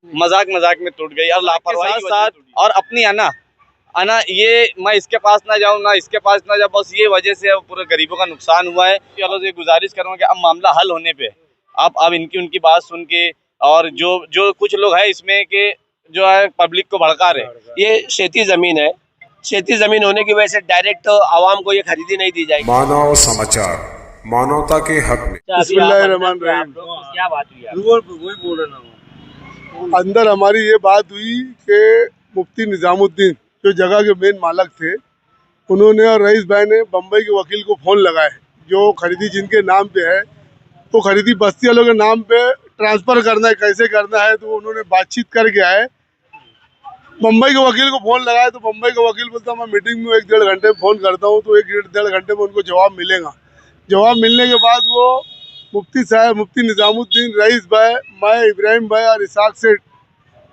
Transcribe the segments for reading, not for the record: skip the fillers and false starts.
मजाक मजाक में टूट गई और लापरवाही के साथ, और अपनी आना ये मैं इसके पास ना जाऊं ना इसके पास ना जाऊं, बस ये वजह से पूरे गरीबों का नुकसान हुआ है। चलो ये गुजारिश करूंगा कि अब मामला हल होने पे आप अब इनकी उनकी बात सुन के, और जो जो कुछ लोग हैं इसमें के जो है पब्लिक को भड़का रहे, ये खेती जमीन है, खेती जमीन होने की वजह से डायरेक्ट आवाम को ये खरीदी नहीं दी जाएगी। मानव समाचार, मानवता के हक में। बिस्मिल्लाहिर्रहमानिर्रहीम। क्या बात हुई? वही बोल रहे ना, अंदर हमारी ये बात हुई कि मुफ्ती निजामुद्दीन जो जगह के मेन मालक थे, उन्होंने और रईस भाई ने बम्बई के वकील को फ़ोन लगाए, जो खरीदी जिनके नाम पे है, तो खरीदी बस्ती वालों के नाम पे ट्रांसफ़र करना है, कैसे करना है, तो उन्होंने बातचीत करके आए। बम्बई के वकील को फ़ोन लगाया तो बम्बई का वकील बोलता मैं मीटिंग में 1-1.5 घंटे में फ़ोन करता हूँ, तो 1-1.5 घंटे में उनको जवाब मिलेगा। जवाब मिलने के बाद वो मुफ्ती साहब, मुफ्ती निजामुद्दीन, रईस भाई, मैं, इब्राहिम भाई और इसाक सेठ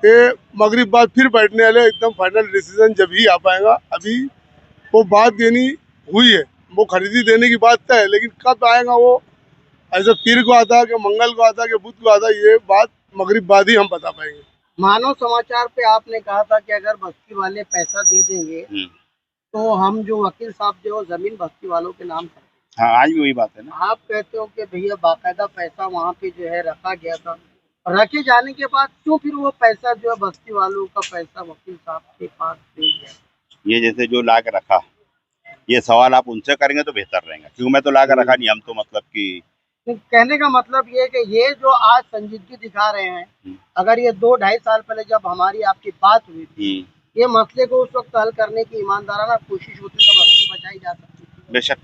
ये मगरिब बाद फिर बैठने वाले, एकदम फाइनल डिसीजन जब ही आ पाएगा। अभी वो बात यानी हुई है, वो खरीदी देने की बात तय है, लेकिन कब आएगा वो ऐसे पीर को आता है कि मंगल को आता है कि बुध को आता है, ये बात मगरिब बाद ही हम बता पाएंगे। मानव समाचार पे आपने कहा था कि अगर बस्ती वाले पैसा दे देंगे तो हम जो वकील साहब जो जमीन बस्ती वालों के नाम करते हैं। हाँ, आज भी वही बात है ना। आप कहते हो कि भैया बाकायदा पैसा वहाँ पे जो है रखा गया था, रखे जाने के बाद क्यों फिर वो पैसा जो है बस्ती वालों का पैसा वकील साहब के पास दे गया? ये जैसे जो ला के रखा, ये सवाल आप उनसे करेंगे तो बेहतर रहेगा, क्योंकि मैं तो ला के रखा नहीं। हम तो मतलब कि कहने का मतलब ये है कि ये जो आज संजीदगी दिखा रहे हैं, अगर ये 2-2.5 साल पहले जब हमारी आपकी बात हुई थी, ये मसले को उस वक्त हल करने की ईमानदाराना कोशिश होती तो बस्ती बचाई जा सकती थी। बेशक।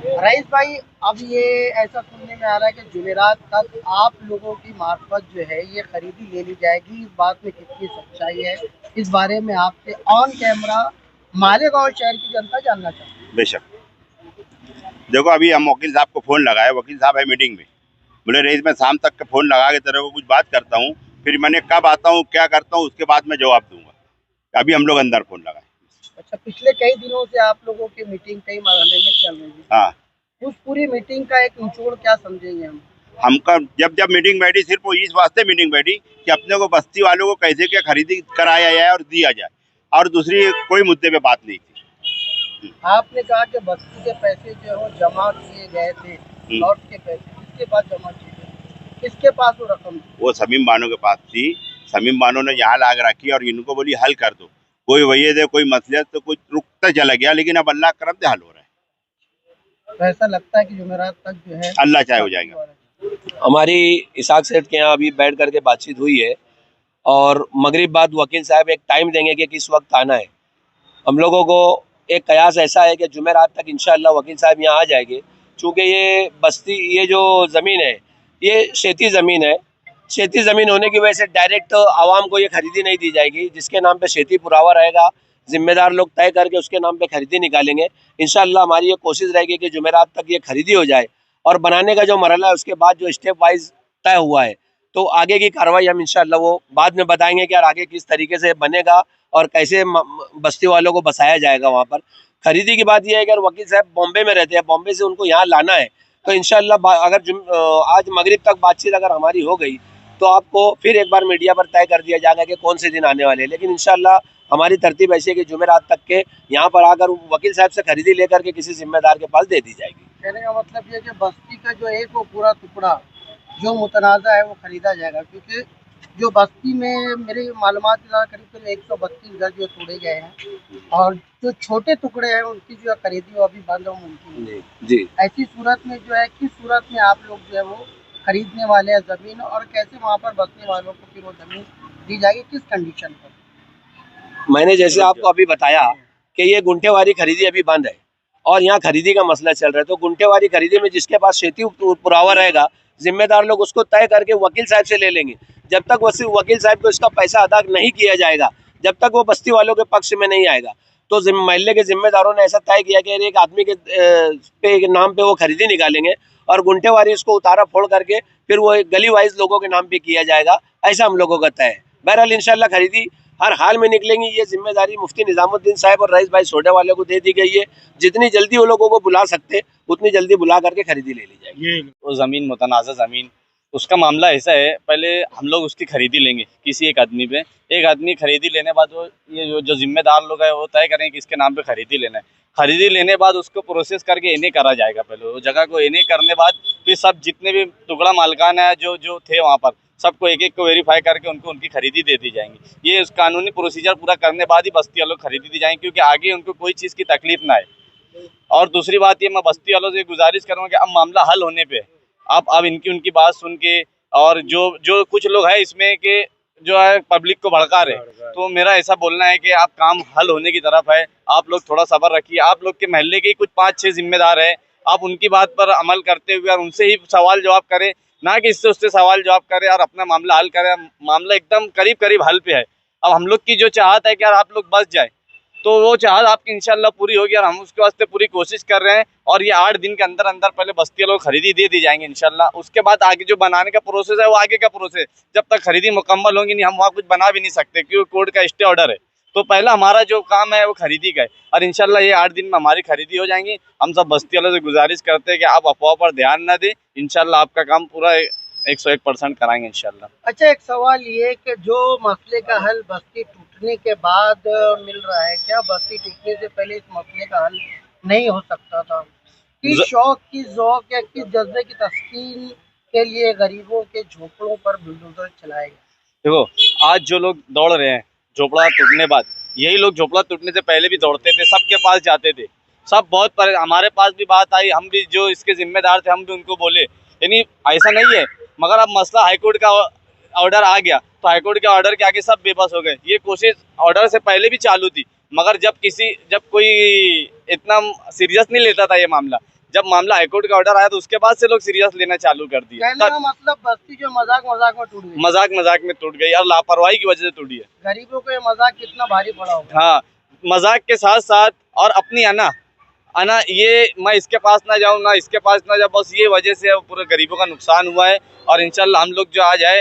रईस भाई, अब ये ऐसा सुनने में आ रहा है कि जुमेरात तक आप लोगों की मार्फत जो है ये खरीदी ले ली जाएगी, इस बात में कितनी सच्चाई है, इस बारे में आपसे ऑन कैमरा मालेगांव शहर की जनता जानना चाहती है। बेशक। देखो, अभी हम वकील साहब को फ़ोन लगाए, वकील साहब है मीटिंग में, बोले रईस मैं शाम तक के फ़ोन लगा के तेरे को कुछ बात करता हूँ, फिर मैंने कब आता हूँ क्या करता हूँ उसके बाद मैं जवाब दूंगा। अभी हम लोग अंदर फ़ोन लगाए। अच्छा, पिछले कई दिनों से आप लोगों की मीटिंग कई मरहले में चल रही है। हाँ, उस पूरी मीटिंग का एक निचोड़ क्या समझेंगे हम? हमका जब मीटिंग बैठी, सिर्फ वो इस वास्ते मीटिंग बैठी कि अपने को बस्ती वालों को कैसे क्या खरीदी कराया जाए और दिया जाए, और दूसरी कोई मुद्दे पे बात नहीं थी। आपने कहा कि बस्ती के पैसे जो है जमा किए गए थे, लॉट के पैसे किसके पास जमा किए गए, किसके पास वो रकम थी? वो समीम बानो के पास थी। समीम बानो ने यहाँ लाग रखी और इनको बोली हल कर दो, कोई वही दे कोई मसले, तो कुछ रुकता चला गया, लेकिन अब अल्लाह करम से हल हो रहा है। तो ऐसा लगता है कि जुमेरात तक जो है अल्लाह चाहे हो जाएगा। हमारी इसाक सेठ के यहाँ अभी बैठ करके बातचीत हुई है और मगरिब बाद वकील साहब एक टाइम देंगे कि किस वक्त आना है। हम लोगों को एक कयास ऐसा है कि जुमेरात तक इंशाअल्लाह वकील साहब यहाँ आ जाएंगे, चूँकि ये बस्ती, ये जो ज़मीन है ये खेती ज़मीन है, खेती ज़मीन होने की वजह से डायरेक्ट आवाम को ये खरीदी नहीं दी जाएगी। जिसके नाम पे खेती पुरावा रहेगा, जिम्मेदार लोग तय करके उसके नाम पे खरीदी निकालेंगे। इंशाअल्लाह हमारी ये कोशिश रहेगी कि जुमेरात तक ये खरीदी हो जाए, और बनाने का जो मरहला है उसके बाद जो स्टेप वाइज तय हुआ है, तो आगे की कार्रवाई हम इंशाअल्लाह वो बाद में बताएंगे कि यार आगे किस तरीके से बनेगा और कैसे बस्ती वालों को बसाया जाएगा वहाँ पर। खरीदी की बात यह है कि अगर वकील साहब बॉम्बे में रहते हैं, बॉम्बे से उनको यहाँ लाना है, तो इंशाअल्लाह अगर आज मगरिब तक बातचीत अगर हमारी हो गई तो आपको फिर एक बार मीडिया पर तय कर दिया जाएगा कि कौन से दिन आने वाले हैं। लेकिन इंशाअल्लाह हमारी तरतीब ऐसी है कि जुमेरात तक के यहाँ पर आकर वकील साहब से खरीदी लेकर के किसी जिम्मेदार के पास दे दी जाएगी। कहने का मतलब ये कि बस्ती का जो एक वो पूरा टुकड़ा जो मुतनाज़ा है वो खरीदा जाएगा, क्योंकि जो बस्ती में मेरी मालूमात के साथ करीब 132 घर जो तोड़े गए हैं और जो छोटे टुकड़े हैं उनकी जो खरीदी वो अभी बंद और मुमकिन है। जी, ऐसी सूरत में जो है, किस सूरत में आप लोग जो है वो खरीदने वाले हैं ज़मीन, और कैसे वहाँ पर बसने वालों को फिर वो ज़मीन दी जाएगी, किस कंडीशन पर? मैंने जैसे आपको अभी बताया कि ये गुंठेवारी खरीदी अभी बंद है और यहाँ खरीदी का मसला चल रहा है, तो गुंठेवारी खरीदी में जिसके पास खेती पुरावा रहेगा, जिम्मेदार लोग उसको तय करके वकील साहब से ले लेंगे। जब तक वकील साहब को इसका पैसा अदा नहीं किया जाएगा, जब तक वो बस्ती वालों के पक्ष में नहीं आएगा, तो मोहल्ले के जिम्मेदारों ने ऐसा तय किया कि एक आदमी के पे नाम पे वो खरीदी निकालेंगे और गुंठेवारी उसको उतारा फोड़ करके फिर वो गली वाइज लोगों के नाम पे किया जाएगा। ऐसा हम लोगों का तय है। बहरहाल इंशाल्लाह खरीदी हर हाल में निकलेंगी। ये जिम्मेदारी मुफ्ती निजामुद्दीन साहब और रईस भाई सोडे वाले को दे दी गई है। जितनी जल्दी वो लोगों को बुला सकते उतनी जल्दी बुला करके खरीदी ले ली जाएगी। वो ज़मीन मुतनाज़ा ज़मीन उसका मामला ऐसा है, पहले हम लोग उसकी खरीदी लेंगे किसी एक आदमी पे। एक आदमी खरीदी लेने बाद वो ये जो जिम्मेदार लोग हैं वो तय करेंगे किसके नाम पे खरीदी लेना है। खरीदी लेने बाद उसको प्रोसेस करके इन्हें करा जाएगा। पहले वो जगह को इन्हें करने बाद फिर सब जितने भी टुकड़ा मालकान है जो जो थे वहाँ पर सबको एक एक को वेरीफाई करके उनको उनकी खरीदी दे दी जाएंगी। ये उस कानूनी प्रोसीजर पूरा करने बाद ही बस्ती वालों को खरीदी दी जाएंगी, क्योंकि आगे उनको कोई चीज़ की तकलीफ ना आए। और दूसरी बात ये, मैं बस्ती वालों से गुजारिश करूँगा कि अब मामला हल होने पे अब इनकी उनकी बात सुन के, और जो जो कुछ लोग हैं इसमें कि जो है पब्लिक को भड़का रहे, तो मेरा ऐसा बोलना है कि आप काम हल होने की तरफ है। आप लोग थोड़ा सब्र रखिए। आप लोग के महल्ले के कुछ 5-6 जिम्मेदार हैं, आप उनकी बात पर अमल करते हुए और उनसे ही सवाल जवाब करें, ना कि इससे उससे सवाल जवाब करें और अपना मामला हल करें। मामला एकदम करीब करीब हल पे है। अब हम लोग की जो चाहत है कि यार आप लोग बच जाए, तो वो चाहत आपकी इंशाल्लाह पूरी होगी और हम उसके वास्ते पूरी कोशिश कर रहे हैं। और ये 8 दिन के अंदर अंदर पहले बस्ती लोग खरीदी दे दी जाएंगे इंशाल्लाह। उसके बाद आगे जो बनाने का प्रोसेस है वो आगे का प्रोसेस, जब तक खरीदी मुकम्मल होगी नहीं हम वहाँ कुछ बना भी नहीं सकते, क्योंकि कोर्ट का स्टे ऑर्डर है। तो पहला हमारा जो काम है वो खरीदी का है, और इंशाल्लाह ये 8 दिन में हमारी खरीदी हो जाएंगी। हम सब बस्ती वालों से गुजारिश करते हैं कि आप अफवाह पर ध्यान ना दें, इंशाल्लाह आपका काम पूरा 101% कराएंगे इंशाल्लाह। अच्छा, एक सवाल ये कि जो मसले का हल बस्ती टूटने के बाद मिल रहा है, क्या बस्ती टूटने से पहले इस मसले का हल नहीं हो सकता था? किस शौक, किस ज़ौक़ या किस जज्बे की तस्कीन के लिए गरीबों के झोंपड़ों पर बुलडोजर चलाए गए? देखो, आज जो लोग दौड़ रहे हैं झोपड़ा टूटने बाद, यही लोग झोपड़ा टूटने से पहले भी दौड़ते थे, सबके पास जाते थे, सब बहुत हमारे पास भी बात आई, हम भी जो इसके जिम्मेदार थे हम भी उनको बोले। यानी ऐसा नहीं है, मगर अब मसला हाईकोर्ट का ऑर्डर आ गया तो हाईकोर्ट के ऑर्डर के आगे सब बेबस हो गए। ये कोशिश ऑर्डर से पहले भी चालू थी, मगर जब कोई इतना सीरियस नहीं लेता था ये मामला, जब मामला हाईकोर्ट का ऑर्डर आया तो उसके बाद से लोग सीरियस लेना चालू कर दिया। कहने का मतलब बस्ती जो मजाक मजाक में टूट गई, मजाक में टूट गई और लापरवाही की वजह से टूटी है। गरीबों को ये मजाक कितना भारी पड़ा होगा। हाँ, मजाक के साथ साथ और अपनी आना ये मैं इसके पास ना जाऊँ ना इसके पास ना जाऊँ, बस ये वजह से पूरे गरीबों का नुकसान हुआ है। और इंशाल्लाह हम लोग जो आज है,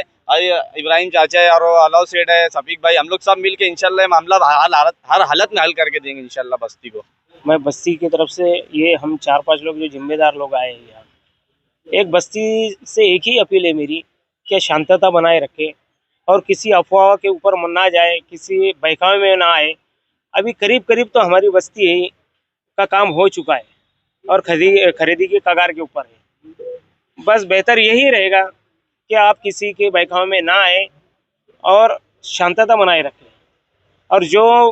इब्राहिम चाचा है और अलाउ सेठ है, सफीक भाई, हम लोग सब मिल के इंशाल्लाह मामला हर हालत में हल करके देंगे इंशाल्लाह बस्ती को। मैं बस्ती की तरफ से ये हम 4-5 लोग जो जिम्मेदार लोग आए हैं यहाँ, एक बस्ती से एक ही अपील है मेरी कि शांतता बनाए रखे और किसी अफवाह के ऊपर ना जाए, किसी बहकावे में ना आए। अभी करीब करीब तो हमारी बस्ती है का काम हो चुका है और खरीदी के कगार के ऊपर है। बस बेहतर यही रहेगा कि आप किसी के बहकावे में ना आए और शांतता बनाए रखें, और जो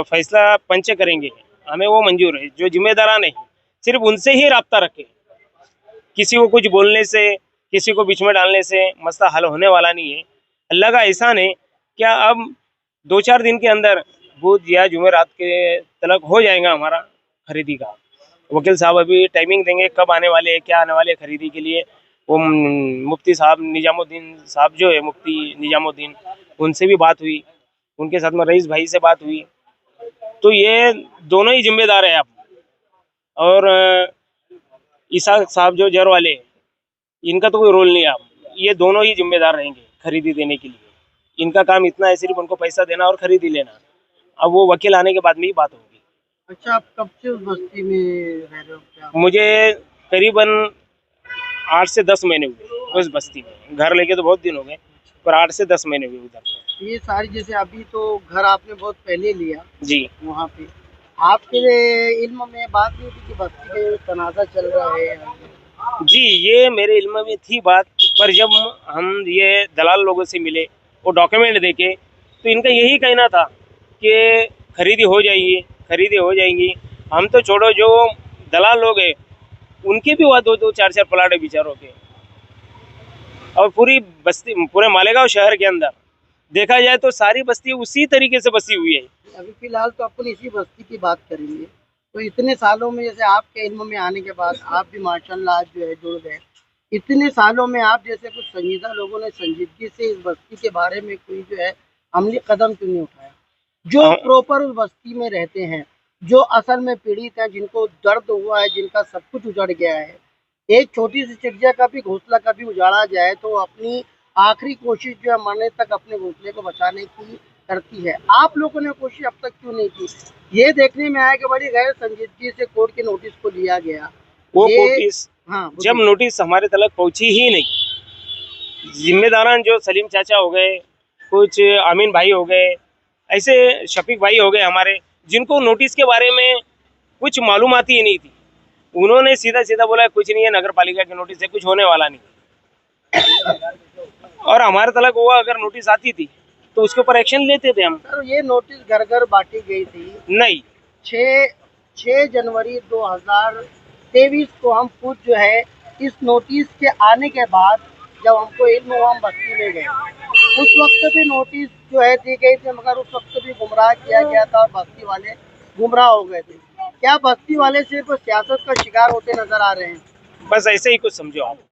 फैसला पंच करेंगे हमें वो मंजूर है। जो जिम्मेदारान है सिर्फ उनसे ही राब्ता रखें। किसी को कुछ बोलने से, किसी को बीच में डालने से मसला हल होने वाला नहीं है। अल्लाह का एहसान है क्या अब 2-4 दिन के अंदर बुध या जुमेरात के तलक हो जाएगा हमारा खरीदी का। वकील साहब अभी टाइमिंग देंगे कब आने वाले हैं, क्या आने वाले खरीदी के लिए। वो मुफ्ती साहब निजामुद्दीन साहब जो है, मुफ्ती निजामुद्दीन, उनसे भी बात हुई, उनके साथ में रईस भाई से बात हुई। तो ये दोनों ही जिम्मेदार हैं अब। और ईसा साहब जो जर वाले, इनका तो कोई रोल नहीं है अब। ये दोनों ही जिम्मेदार रहेंगे खरीदी देने के लिए। इनका काम इतना है सिर्फ उनको पैसा देना और खरीदी लेना। अब वो वकील आने के बाद में ही बात होगी। अच्छा, आप कब से उस बस्ती में रह रहे हो? क्या मुझे करीबन 8 से 10 महीने हुए उस बस्ती में। घर लेके तो बहुत दिन हो गए, पर 8 से 10 महीने हुए उधर। ये सारी, जैसे अभी तो घर आपने बहुत पहले लिया जी, वहाँ पे, आपके इल्म में बात नहीं थी कि बस्ती के तनाज़ा चल रहा है? जी, ये मेरे इल्म में थी बात, पर जब हम ये दलाल लोगों से मिले, वो डॉक्यूमेंट देके, तो इनका यही कहना था कि खरीदी हो जाएगी। हम तो छोड़ो, जो दलाल लोग हैं उनके भी वहाँ 2-2, 4-4 प्लाट है बेचारों के। और पूरी बस्ती, पूरे मालेगांव शहर के अंदर देखा जाए तो सारी बस्ती उसी तरीके से बसी हुई है। अभी फिलहाल तो अपन इसी बस्ती की बात करेंगे। तो इतने सालों में, जैसे आपके इल्म में आने के बाद आप भी माशाल्लाह आज जो है जुड़ गए, इतने सालों में आप जैसे कुछ संजीदा लोगों ने संजीदगी से इस बस्ती के बारे में कोई जो है अमली कदम क्यों नहीं उठाया? जो प्रॉपर उस बस्ती में रहते हैं, जो असल में पीड़ित हैं, जिनको दर्द हुआ है, जिनका सब कुछ उजड़ गया है, एक छोटी सी चिड़िया का भी घोंसला कभी उजाड़ा जाए तो अपनी आखिरी कोशिश जो है मरने तक अपने घोंसले को बचाने की करती है। आप लोगों ने कोशिश अब तक क्यों नहीं की? ये देखने में आया कि बड़ी गैर संजीदगी से कोर्ट के नोटिस को लिया गया। वो नोटिस, हाँ, जब नोटिस हमारे तलक पहुंची ही नहीं, जिम्मेदारान जो सलीम चाचा हो गए, कुछ आमीन भाई हो गए, ऐसे शफीक भाई हो गए हमारे, जिनको नोटिस के बारे में कुछ मालूमात ही नहीं थी। उन्होंने सीधा सीधा बोला कुछ नहीं है, नगर पालिका की नोटिस है, कुछ होने वाला नहीं। और हमारे तलक हुआ अगर नोटिस आती थी तो उसके ऊपर एक्शन लेते थे हम। सर ये नोटिस घर घर बांटी गई थी। नहीं, 6 जनवरी 2023 को हम खुद जो है इस नोटिस के आने के बाद जब हमको इल्म हुआ हम बस्ती में गए, उस वक्त भी नोटिस जो है दी गई थी, मगर उस वक्त भी गुमराह किया गया था और बस्ती वाले गुमराह हो गए थे। क्या बस्ती वाले सिर्फ सियासत का शिकार होते नजर आ रहे हैं? बस ऐसे ही कुछ समझो आप।